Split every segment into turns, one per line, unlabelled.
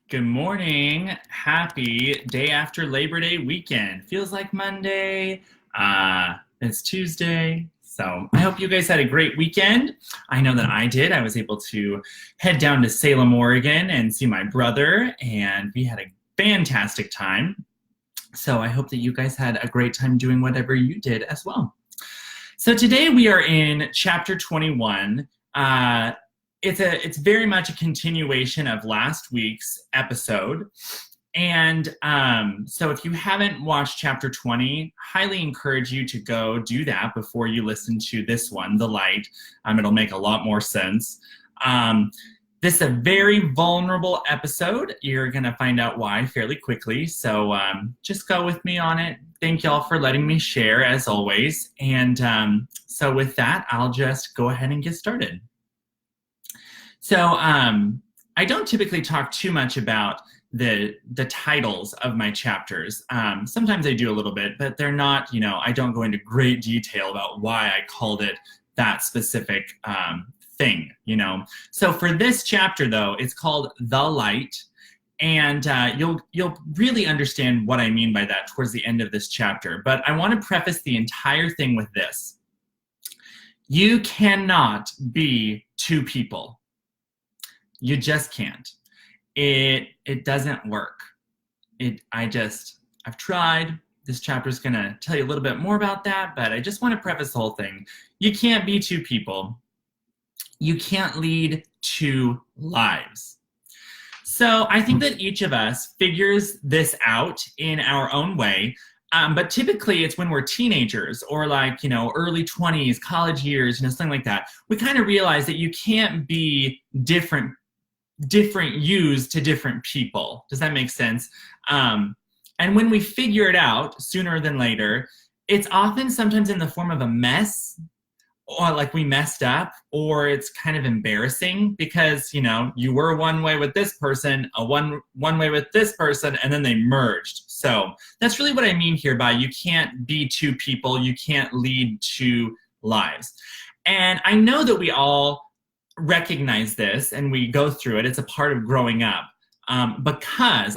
Good morning. Happy day after Labor Day weekend. Feels like Monday. It's Tuesday. So I hope you guys had a great weekend. I know that I did. I was able to head down to Salem, Oregon and see my brother, and we had a fantastic time. So I hope that you guys had a great time doing whatever you did as well. So today we are in chapter 21. It's very much a continuation of last week's episode. And so if you haven't watched chapter 20, highly encourage you to go do that before you listen to this one, The Light. It'll make a lot more sense. This is a very vulnerable episode. You're going to find out why fairly quickly. So just go with me on it. Thank y'all for letting me share, as always. And so with that, I'll just go ahead and get started. So I don't typically talk too much about the titles of my chapters. Sometimes I do a little bit, but they're not, I don't go into great detail about why I called it that specific thing, So for this chapter, though, it's called The Light. And you'll really understand what I mean by that towards the end of this chapter. But I want to preface the entire thing with this. You cannot be two people. You just can't. It doesn't work. I've tried. This chapter is going to tell you a little bit more about that, but I just want to preface the whole thing. You can't be two people. You can't lead two lives. So I think that each of us figures this out in our own way. But typically it's when we're teenagers or early 20s, college years, something like that. We kind of realize that you can't be different yous to different people. Does that make sense? And when we figure it out sooner than later, it's often sometimes in the form of a mess, or like we messed up, or it's kind of embarrassing because, you were one way with this person, one way with this person, and then they merged. So that's really what I mean here by you can't be two people, you can't lead two lives. And I know that we all recognize this and we go through it. It's a part of growing up. Because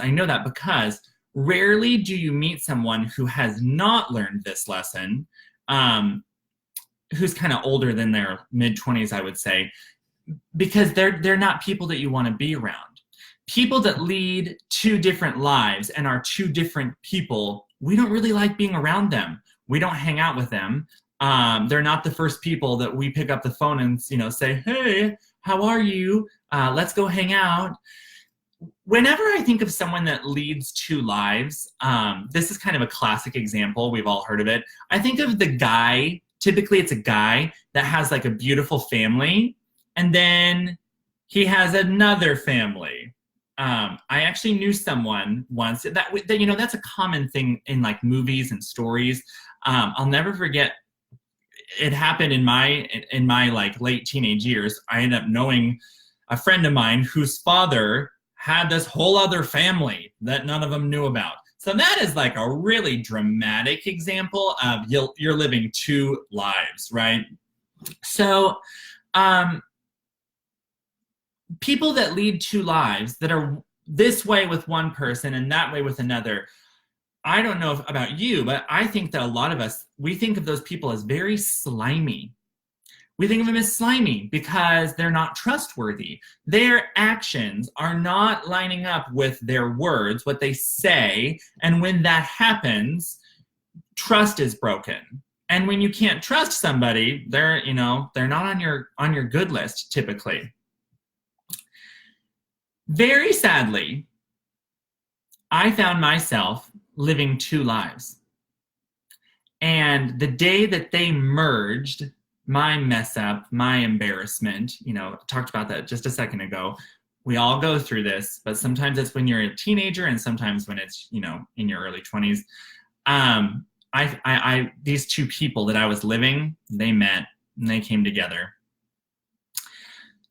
rarely do you meet someone who has not learned this lesson, who's kind of older than their mid-20s, I would say, because they're not people that you want to be around. People that lead two different lives and are two different people, we don't really like being around them. We don't hang out with them. They're not the first people that we pick up the phone and say, hey, how are you? Let's go hang out. Whenever I think of someone that leads two lives, this is kind of a classic example. We've all heard of it. I think of the guy. Typically, it's a guy that has like a beautiful family, and then he has another family. I actually knew someone once that that's a common thing in like movies and stories. I'll never forget. It happened in my like late teenage years. I ended up knowing a friend of mine whose father had this whole other family that none of them knew about. So that is like a really dramatic example of you're living two lives, right? So people that lead two lives that are this way with one person and that way with another, I don't know about you, but I think that a lot of us, we think of those people as very slimy. We think of them as slimy because they're not trustworthy. Their actions are not lining up with their words, what they say. And when that happens, trust is broken. And when you can't trust somebody, they're not on your good list typically. Very sadly, I found myself living two lives. And the day that they merged, my mess up, my embarrassment, talked about that just a second ago. We all go through this, but sometimes it's when you're a teenager and sometimes when it's, in your early 20s. These two people that I was living, they met and they came together.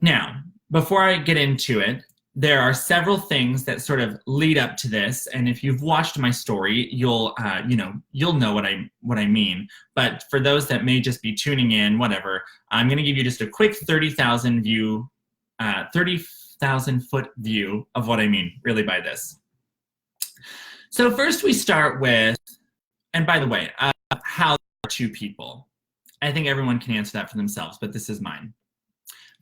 Now, before I get into it, there are several things that sort of lead up to this, and if you've watched my story, you'll know what I mean. But for those that may just be tuning in, whatever, I'm going to give you just a quick 30,000 30,000-foot view of what I mean really by this. So first we start with, and by the way, how are two people? I think everyone can answer that for themselves, but this is mine.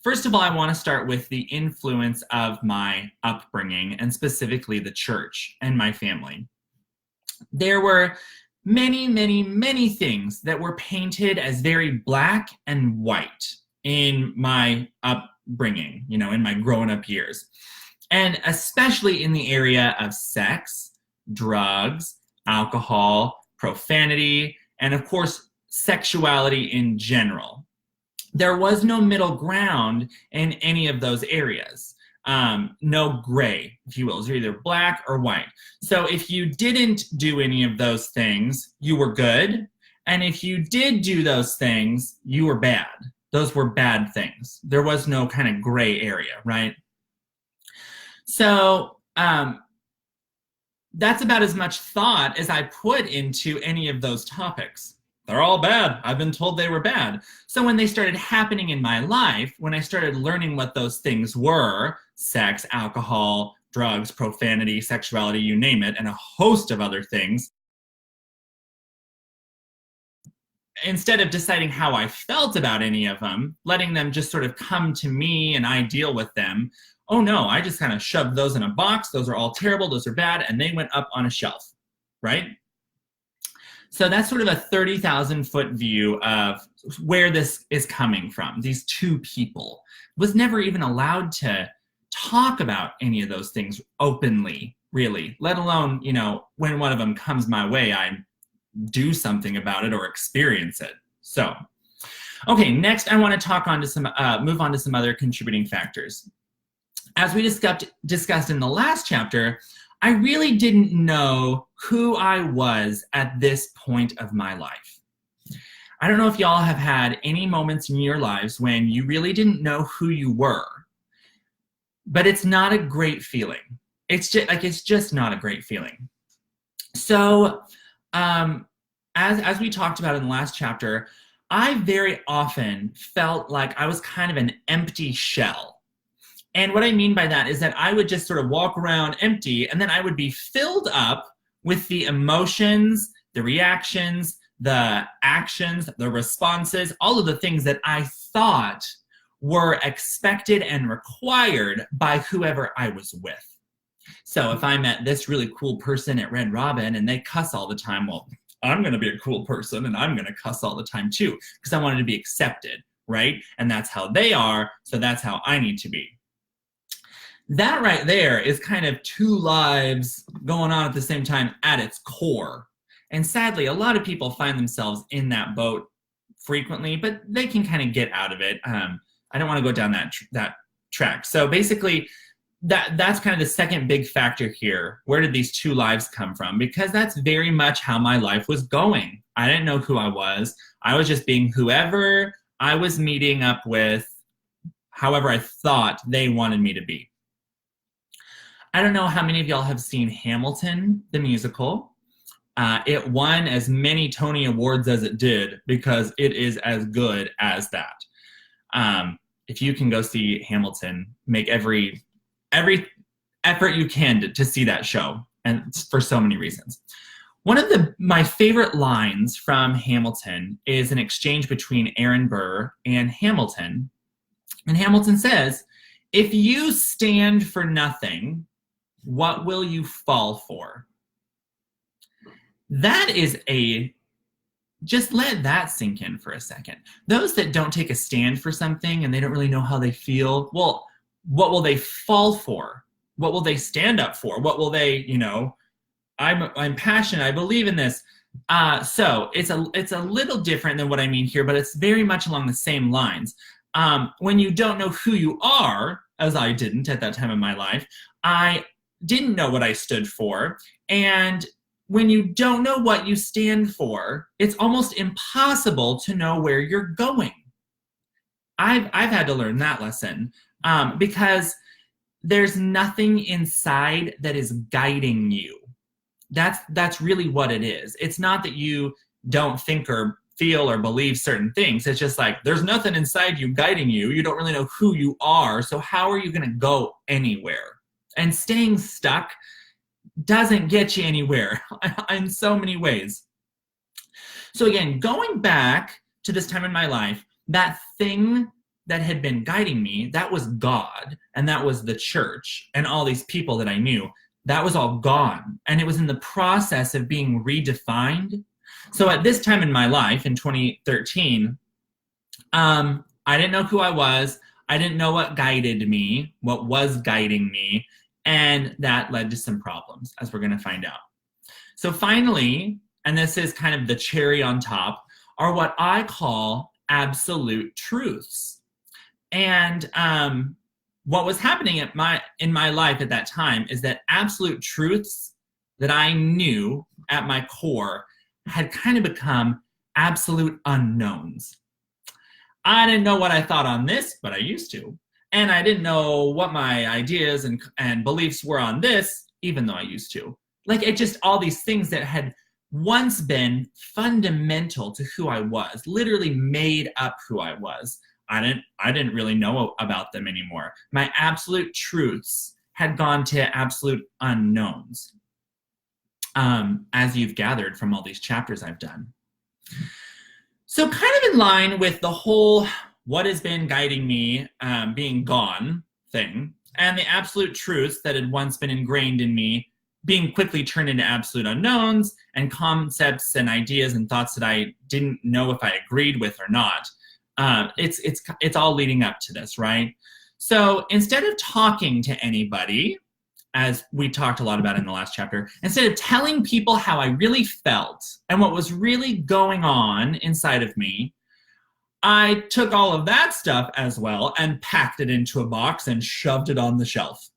First of all, I want to start with the influence of my upbringing, and specifically the church and my family. There were many, many, many things that were painted as very black and white in my upbringing, you know, in my growing up years. And especially in the area of sex, drugs, alcohol, profanity, and of course, sexuality in general. There was no middle ground in any of those areas. No gray, if you will. It's either black or white. So if you didn't do any of those things, you were good. And if you did do those things, you were bad. Those were bad things. There was no kind of gray area, right? So that's about as much thought as I put into any of those topics. They're all bad. I've been told they were bad. So when they started happening in my life, when I started learning what those things were, sex, alcohol, drugs, profanity, sexuality, you name it, and a host of other things, instead of deciding how I felt about any of them, letting them just sort of come to me and I deal with them, oh no, I just kind of shoved those in a box. Those are all terrible. Those are bad. And they went up on a shelf, right? So that's sort of a 30,000-foot view of where this is coming from. These two people was never even allowed to talk about any of those things openly, really, let alone, you know, when one of them comes my way, I do something about it or experience it. So, okay, next I want to talk on to some, move on to some other contributing factors. As we discussed in the last chapter, I really didn't know who I was at this point of my life. I don't know if y'all have had any moments in your lives when you really didn't know who you were, but it's not a great feeling. It's just not a great feeling. So, as we talked about in the last chapter, I very often felt like I was kind of an empty shell. And what I mean by that is that I would just sort of walk around empty, and then I would be filled up with the emotions, the reactions, the actions, the responses, all of the things that I thought were expected and required by whoever I was with. So if I met this really cool person at Red Robin and they cuss all the time, well, I'm going to be a cool person and I'm going to cuss all the time too, because I wanted to be accepted, right? And that's how they are, so that's how I need to be. That right there is kind of two lives going on at the same time at its core. And sadly, a lot of people find themselves in that boat frequently, but they can kind of get out of it. I don't want to go down that track. So basically, that's kind of the second big factor here. Where did these two lives come from? Because that's very much how my life was going. I didn't know who I was. I was just being whoever I was meeting up with, however I thought they wanted me to be. I don't know how many of y'all have seen Hamilton, the musical. It won as many Tony Awards as it did because it is as good as that. If you can go see Hamilton, make every effort you can to see that show, and for so many reasons. One of my favorite lines from Hamilton is an exchange between Aaron Burr and Hamilton. And Hamilton says, "If you stand for nothing, what will you fall for?" That is just let that sink in for a second. Those that don't take a stand for something and they don't really know how they feel, well, what will they fall for? What will they stand up for? What will they, I'm passionate, I believe in this. So it's a little different than what I mean here, but it's very much along the same lines. When you don't know who you are, as I didn't at that time in my life, I didn't know what I stood for. And when you don't know what you stand for, it's almost impossible to know where you're going. I've had to learn that lesson because there's nothing inside that is guiding you. That's really what it is. It's not that you don't think or feel or believe certain things. It's just like, there's nothing inside you guiding you. You don't really know who you are. So how are you going to go anywhere? And staying stuck doesn't get you anywhere in so many ways. So again, going back to this time in my life, that thing that had been guiding me, that was God, and that was the church and all these people that I knew. That was all gone, and it was in the process of being redefined. So at this time in my life, in 2013, I didn't know who I was. I didn't know what guided me, what was guiding me, and that led to some problems, as we're going to find out. So finally, and this is kind of the cherry on top, are what I call absolute truths. And what was happening in my life at that time is that absolute truths that I knew at my core had kind of become absolute unknowns. I didn't know what I thought on this, but I used to. And I didn't know what my ideas and beliefs were on this, even though I used to. Like, it just all these things that had once been fundamental to who I was, literally made up who I was. I didn't really know about them anymore. My absolute truths had gone to absolute unknowns, as you've gathered from all these chapters I've done. So kind of in line with the whole what has been guiding me being gone thing, and the absolute truths that had once been ingrained in me being quickly turned into absolute unknowns, and concepts and ideas and thoughts that I didn't know if I agreed with or not. It's all leading up to this, right? So instead of talking to anybody, as we talked a lot about in the last chapter, instead of telling people how I really felt and what was really going on inside of me, I took all of that stuff as well and packed it into a box and shoved it on the shelf,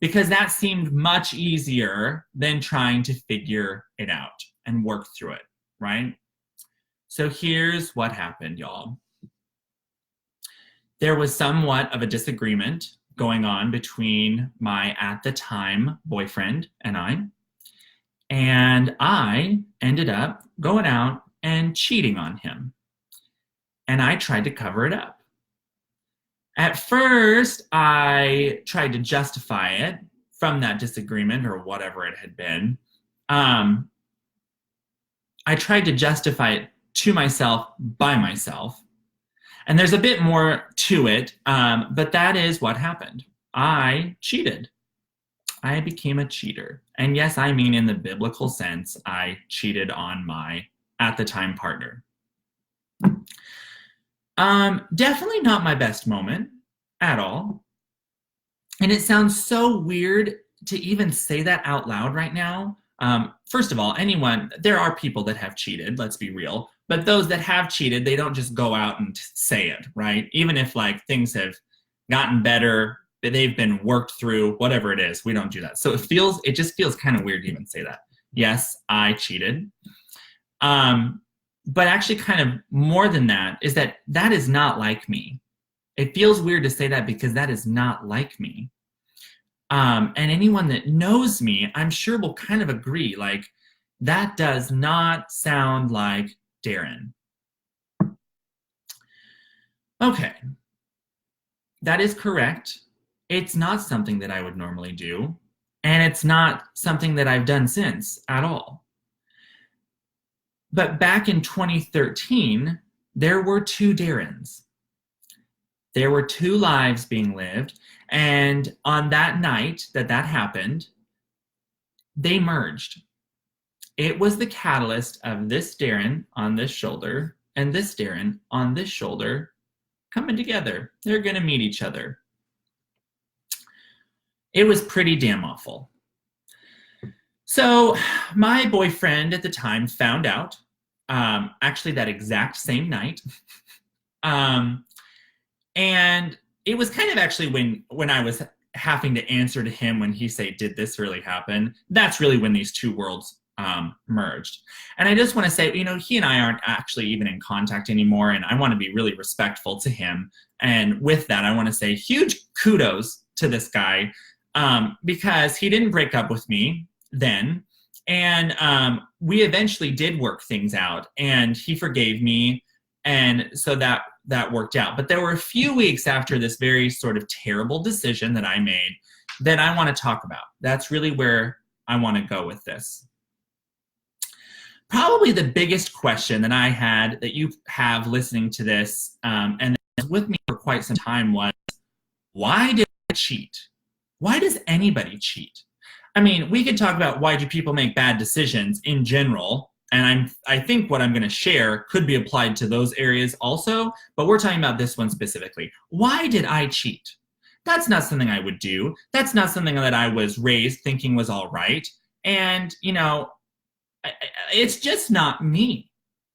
because that seemed much easier than trying to figure it out and work through it, right? So here's what happened, y'all. There was somewhat of a disagreement going on between my, at the time, boyfriend and I ended up going out and cheating on him. And I tried to cover it up. At first, I tried to justify it from that disagreement or whatever it had been. I tried to justify it to myself by myself. And there's a bit more to it, but that is what happened. I cheated. I became a cheater. And yes, I mean in the biblical sense, I cheated on my, at the time, partner. Definitely not my best moment at all. And it sounds so weird to even say that out loud right now. First of all, there are people that have cheated, let's be real. But those that have cheated, they don't just go out and say it, right? Even if like things have gotten better, they've been worked through, whatever it is, we don't do that. So it just feels kind of weird to even say that. Yes, I cheated. But actually kind of more than that is that is not like me. It feels weird to say that because that is not like me. And anyone that knows me, I'm sure will kind of agree, like, that does not sound like Darren. Okay, that is correct. It's not something that I would normally do, and it's not something that I've done since at all. But back in 2013, there were two Darrens. There were two lives being lived, and on that night that happened, they merged. It was the catalyst of this Darren on this shoulder and this Darren on this shoulder coming together. They're going to meet each other. It was pretty damn awful. So my boyfriend at the time found out, actually that exact same night. And it was kind of actually when I was having to answer to him when he said, did this really happen? That's really when these two worlds merged. And I just want to say, he and I aren't actually even in contact anymore, and I want to be really respectful to him. And with that, I want to say huge kudos to this guy, because he didn't break up with me then, And we eventually did work things out, and he forgave me, and so that worked out. But there were a few weeks after this very sort of terrible decision that I made that I want to talk about. That's really where I want to go with this. Probably the biggest question that I had, that you have listening to this, and with me for quite some time, was, why did I cheat? Why does anybody cheat? I mean, we could talk about why do people make bad decisions in general, and I think what I'm going to share could be applied to those areas also, but we're talking about this one specifically. Why did I cheat? That's not something I would do. That's not something that I was raised thinking was all right. And, you know, it's just not me,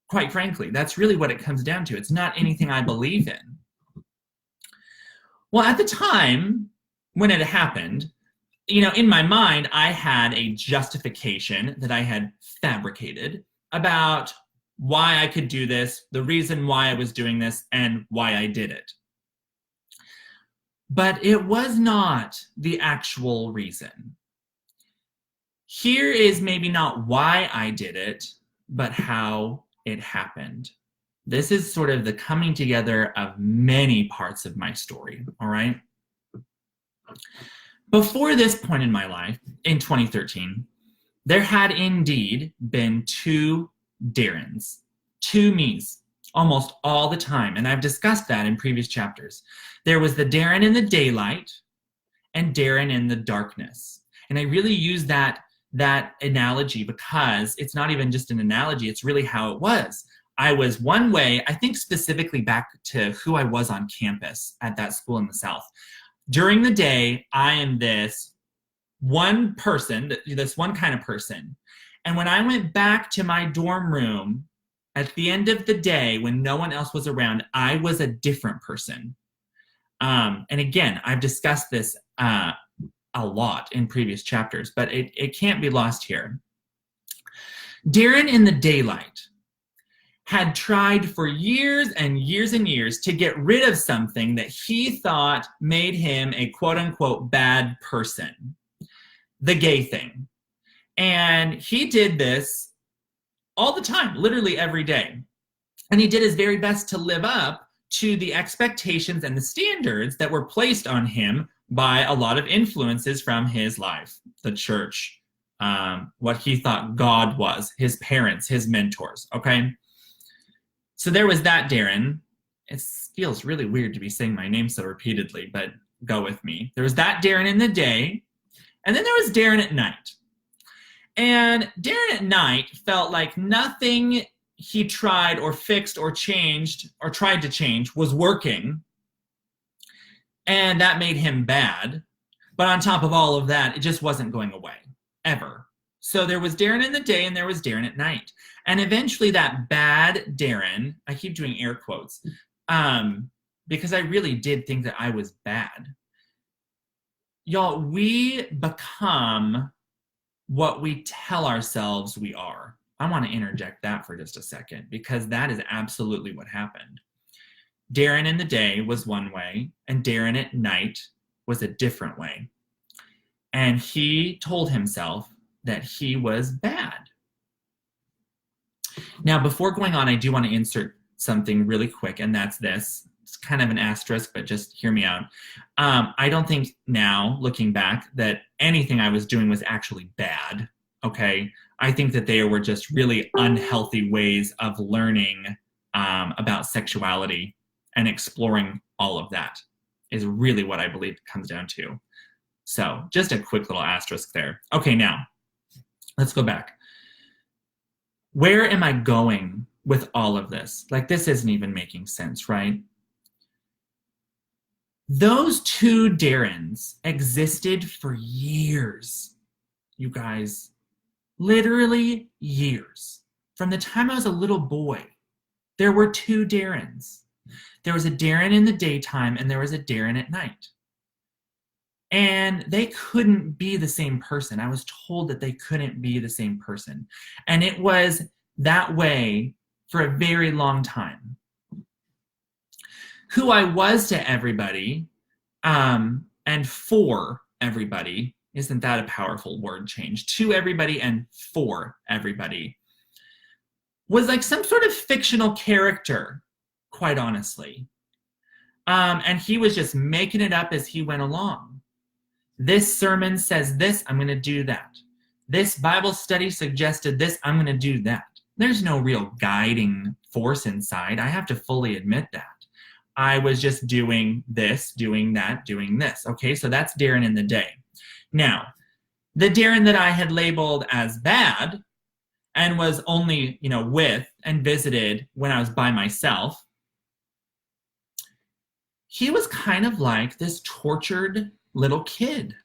quite frankly. That's really what it comes down to. It's not anything I believe in. Well, at the time when it happened, you know, in my mind, I had a justification that I had fabricated about why I could do this, the reason why I was doing this, and why I did it. But it was not the actual reason. Here is maybe not why I did it, but how it happened. This is sort of the coming together of many parts of my story, all right? Before this point in my life, in 2013, there had indeed been two Darrens, two me's, almost all the time. And I've discussed that in previous chapters. There was the Darren in the daylight and Darren in the darkness. And I really use that analogy because it's not even just an analogy, it's really how it was. I was one way, I think specifically back to who I was on campus at that school in the South. During the day, I am this one person, this one kind of person. And when I went back to my dorm room at the end of the day, when no one else was around, I was a different person. And again, I've discussed this a lot in previous chapters, but it can't be lost here. Darren in the daylight had tried for years and years and years to get rid of something that he thought made him a quote-unquote bad person, the gay thing. And he did this all the time, literally every day. And he did his very best to live up to the expectations and the standards that were placed on him by a lot of influences from his life, the church, what he thought God was, his parents, his mentors, okay? So there was that Darren. It feels really weird to be saying my name so repeatedly, but go with me. There was that Darren in the day, and then there was Darren at night. And Darren at night felt like nothing he tried or fixed or changed or tried to change was working, and that made him bad. But on top of all of that, it just wasn't going away, ever. So there was Darren in the day and there was Darren at night. And eventually that bad Darren, I keep doing air quotes, because I really did think that I was bad. Y'all, we become what we tell ourselves we are. I want to interject that for just a second, because that is absolutely what happened. Darren in the day was one way, and Darren at night was a different way. And he told himself that he was bad. Now, before going on, I do want to insert something really quick, and that's this. It's kind of an asterisk, but just hear me out. I don't think now, looking back, that anything I was doing was actually bad, okay? I think that they were just really unhealthy ways of learning about sexuality and exploring all of that is really what I believe it comes down to. So just a quick little asterisk there. Okay, now, let's go back. Where am I going with all of this? Like, this isn't even making sense, right? Those two Darrens existed for years, you guys. Literally years. From the time I was a little boy, there were two Darrens. There was a Darren in the daytime and there was a Darren at night. And they couldn't be the same person. I was told that they couldn't be the same person. And it was that way for a very long time. Who I was to everybody and for everybody Isn't that a powerful word change? To everybody and for everybody. Was like some sort of fictional character, quite honestly. And he was just making it up as he went along. This sermon says this, I'm going to do that. This Bible study suggested this, I'm going to do that. There's no real guiding force inside. I have to fully admit that. I was just doing this, doing that, doing this. Okay, so that's Darren in the day. Now, the Darren that I had labeled as bad and was only, with and visited when I was by myself, he was kind of like this tortured little kid.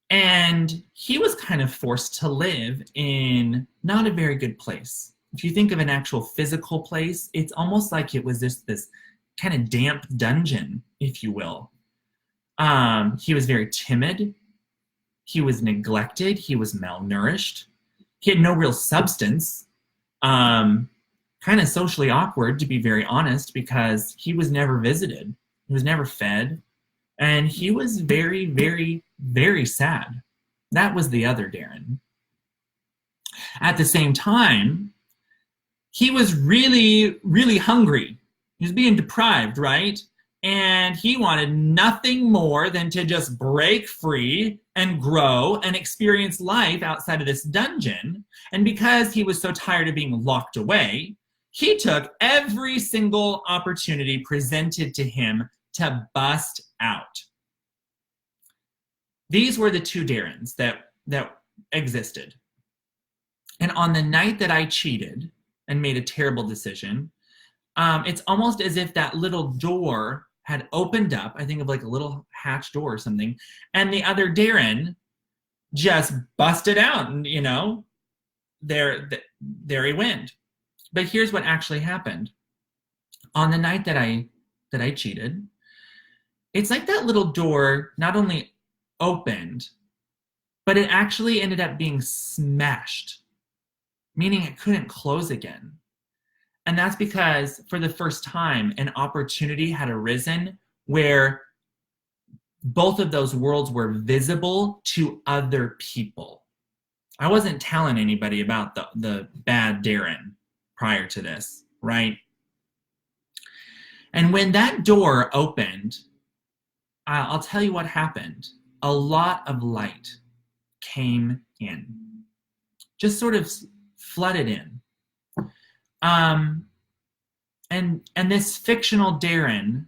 And he was kind of forced to live in not a very good place. If you think of an actual physical place, it's almost like it was this kind of damp dungeon, if you will. He was very timid. He was neglected. He was malnourished. He had no real substance. Kind of socially awkward, to be very honest, because he was never visited. He was never fed. And he was very, very, very sad. That was the other Darren. At the same time, he was really, really hungry. He was being deprived, right? And he wanted nothing more than to just break free and grow and experience life outside of this dungeon. And because he was so tired of being locked away, he took every single opportunity presented to him to bust out. These were the two Darrens that existed. And on the night that I cheated and made a terrible decision, it's almost as if that little door had opened up. I think of like a little hatch door or something. And the other Darren just busted out and, there he went. But here's what actually happened. On the night that I cheated, it's like that little door not only opened, but it actually ended up being smashed, meaning it couldn't close again. And that's because for the first time, an opportunity had arisen where both of those worlds were visible to other people. I wasn't telling anybody about the bad Darren prior to this, right? And when that door opened, I'll tell you what happened. A lot of light came in, just sort of flooded in. And this fictional Darren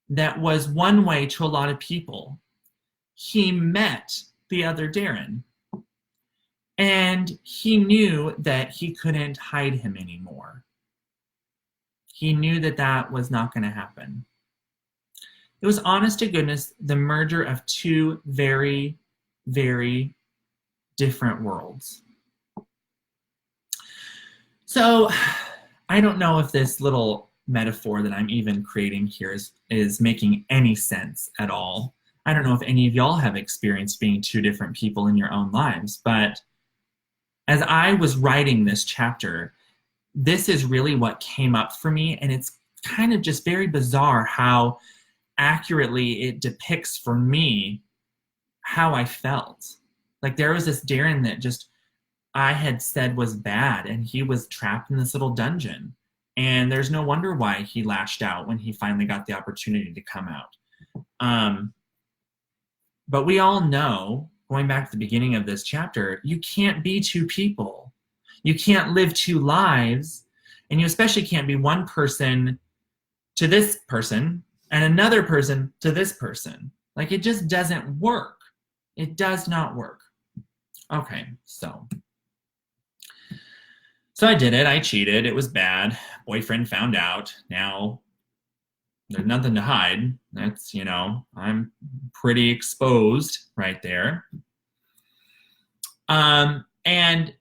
that was one way to a lot of people, he met the other Darren. And he knew that he couldn't hide him anymore. He knew that that was not going to happen. It was, honest to goodness, the merger of two very, very different worlds. So I don't know if this little metaphor that I'm even creating here is making any sense at all. I don't know if any of y'all have experienced being two different people in your own lives, but as I was writing this chapter, this is really what came up for me, and it's kind of just very bizarre how accurately it depicts for me how I felt. Like there was this Darren that just I had said was bad, and he was trapped in this little dungeon. And there's no wonder why he lashed out when he finally got the opportunity to come out. But we all know, going back to the beginning of this chapter, you can't be two people. You can't live two lives, and you especially can't be one person to this person and another person to this person. Like, it just doesn't work. It does not work. Okay, so I did it. I cheated. It was bad. Boyfriend found out. Now there's nothing to hide. That's, I'm pretty exposed right there. And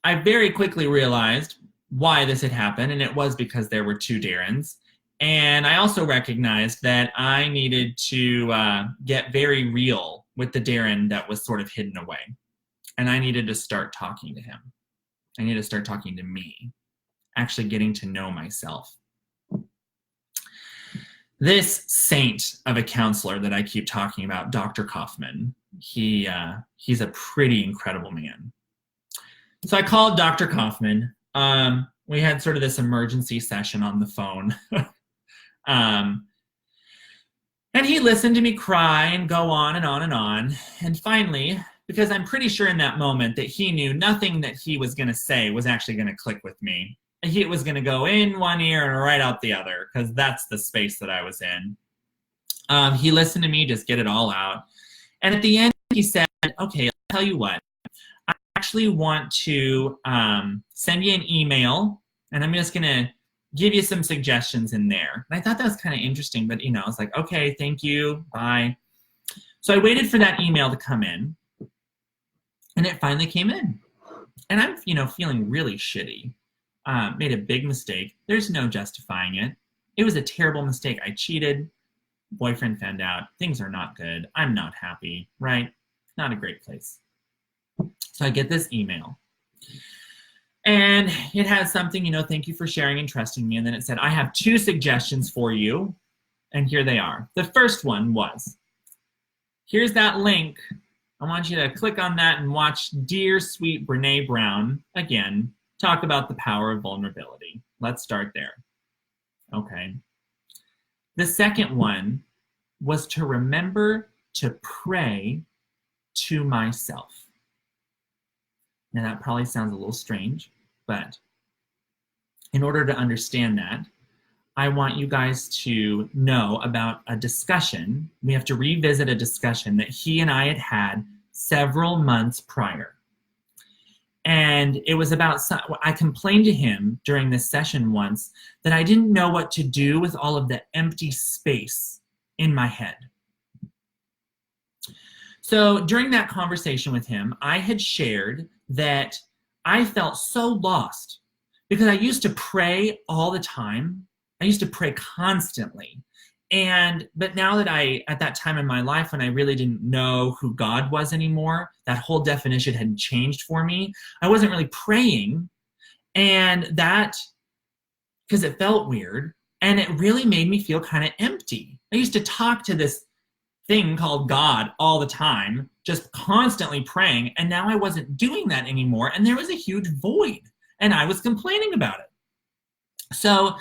I very quickly realized why this had happened, and it was because there were two Darrens. And I also recognized that I needed to get very real with the Darren that was sort of hidden away. And I needed to start talking to him. I needed to start talking to me, actually getting to know myself. This saint of a counselor that I keep talking about, Dr. Kaufman, he's a pretty incredible man. So I called Dr. Kaufman. We had sort of this emergency session on the phone. And he listened to me cry and go on and on and on. And finally, because I'm pretty sure in that moment that he knew nothing that he was going to say was actually going to click with me. It was going to go in one ear and right out the other, because that's the space that I was in. He listened to me just get it all out. And at the end, he said, okay, I'll tell you what. I actually want to send you an email, and I'm just going to give you some suggestions in there. And I thought that was kind of interesting, but I was like, okay, thank you, bye. So I waited for that email to come in, and it finally came in. And I'm, feeling really shitty. Made a big mistake. There's no justifying it. It was a terrible mistake. I cheated. Boyfriend found out. Things are not good. I'm not happy, right? Not a great place. So I get this email. And it has something, thank you for sharing and trusting me. And then it said, I have 2 suggestions for you. And here they are. The first one was, here's that link. I want you to click on that and watch dear, sweet Brene Brown, again, talk about the power of vulnerability. Let's start there. Okay. The second one was to remember to pray to myself. Now that probably sounds a little strange, but in order to understand that, I want you guys to know about a discussion. We have to revisit a discussion that he and I had several months prior. And it was about, I complained to him during this session once that I didn't know what to do with all of the empty space in my head. So during that conversation with him, I had shared that I felt so lost because I used to pray all the time. I used to pray constantly. But now that at that time in my life when I really didn't know who God was anymore, that whole definition had changed for me. I wasn't really praying, and that, because it felt weird, and it really made me feel kind of empty. I used to talk to this thing called God all the time, just constantly praying, and now I wasn't doing that anymore, and there was a huge void, and I was complaining about it. So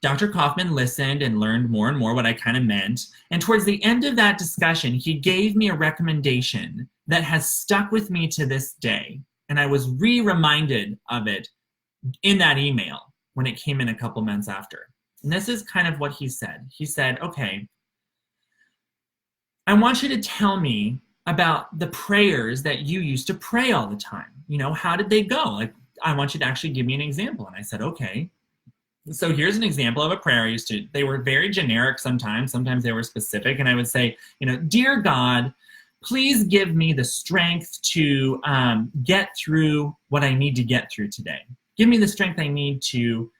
Dr. Kaufman listened and learned more and more what I kind of meant, and towards the end of that discussion, he gave me a recommendation that has stuck with me to this day, and I was reminded of it in that email when it came in a couple months after. And this is kind of what he said. He said, okay, I want you to tell me about the prayers that you used to pray all the time. How did they go? Like, I want you to actually give me an example. And I said, okay. So here's an example of a prayer I used to. They were very generic sometimes. Sometimes they were specific. And I would say, dear God, please give me the strength to get through what I need to get through today. Give me the strength I need to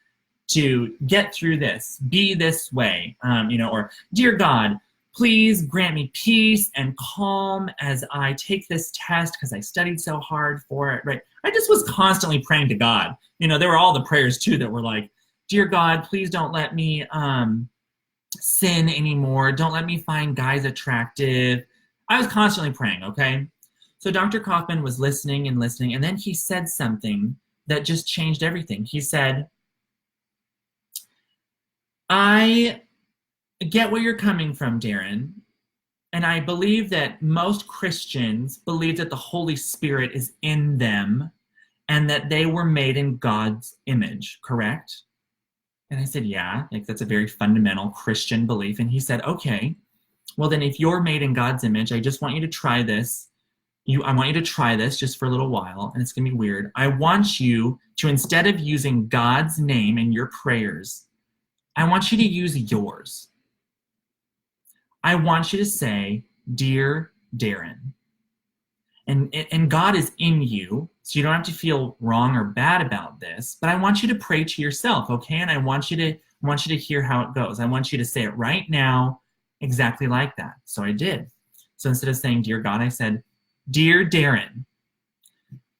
get through this, be this way, or dear God, please grant me peace and calm as I take this test because I studied so hard for it, right? I just was constantly praying to God. There were all the prayers too that were like, dear God, please don't let me sin anymore. Don't let me find guys attractive. I was constantly praying, okay? So Dr. Kaufman was listening, and then he said something that just changed everything. He said, I get where you're coming from, Darren, and I believe that most Christians believe that the Holy Spirit is in them and that they were made in God's image, correct? And I said, yeah, that's a very fundamental Christian belief. And he said, okay, well then if you're made in God's image, I just want you to try this. I want you to try this just for a little while, and it's gonna be weird. I want you to, instead of using God's name in your prayers, I want you to use yours. I want you to say, dear Darren. And God is in you, so you don't have to feel wrong or bad about this, but I want you to pray to yourself, okay? And I want you to hear how it goes. I want you to say it right now, exactly like that. So I did. So instead of saying, dear God, I said, dear Darren,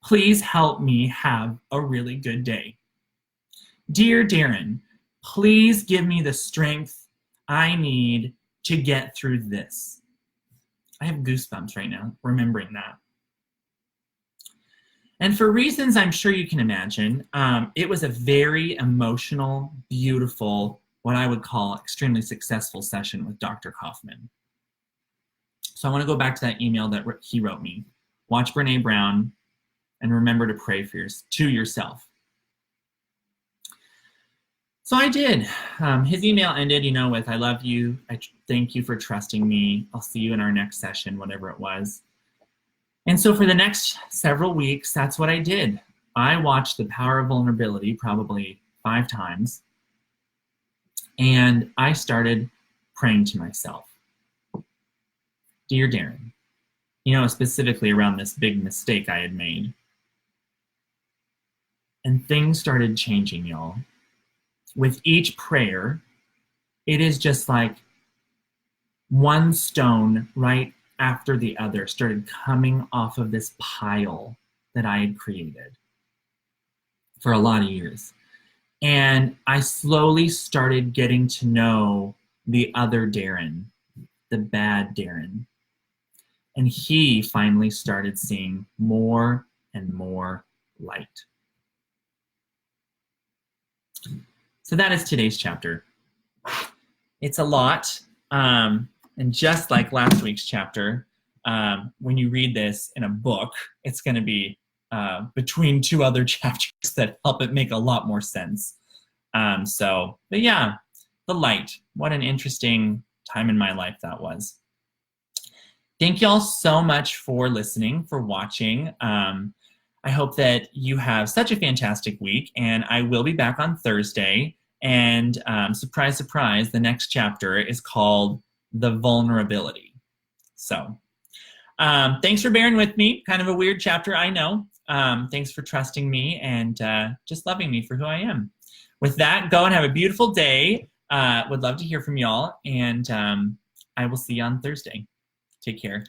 please help me have a really good day. Dear Darren, please give me the strength I need to get through this. I have goosebumps right now, remembering that. And for reasons I'm sure you can imagine, it was a very emotional, beautiful, what I would call extremely successful session with Dr. Kaufman. So I want to go back to that email that he wrote me. Watch Brene Brown and remember to pray to yourself. So I did. His email ended, with, I love you. I thank you for trusting me. I'll see you in our next session, whatever it was. And so for the next several weeks, that's what I did. I watched The Power of Vulnerability probably 5 times. And I started praying to myself. Dear Darren, specifically around this big mistake I had made. And things started changing, y'all. With each prayer, it is just like one stone right after the other started coming off of this pile that I had created for a lot of years. And I slowly started getting to know the other Darren, the bad Darren. And he finally started seeing more and more light. So that is today's chapter. It's a lot. And just like last week's chapter, when you read this in a book, it's going to be between 2 other chapters that help it make a lot more sense. But yeah, the light. What an interesting time in my life that was. Thank y'all so much for listening, for watching. I hope that you have such a fantastic week, and I will be back on Thursday. And surprise, surprise, the next chapter is called The Vulnerability. So thanks for bearing with me. Kind of a weird chapter, I know. Thanks for trusting me and just loving me for who I am. With that, go and have a beautiful day. Would love to hear from y'all, and I will see you on Thursday. Take care.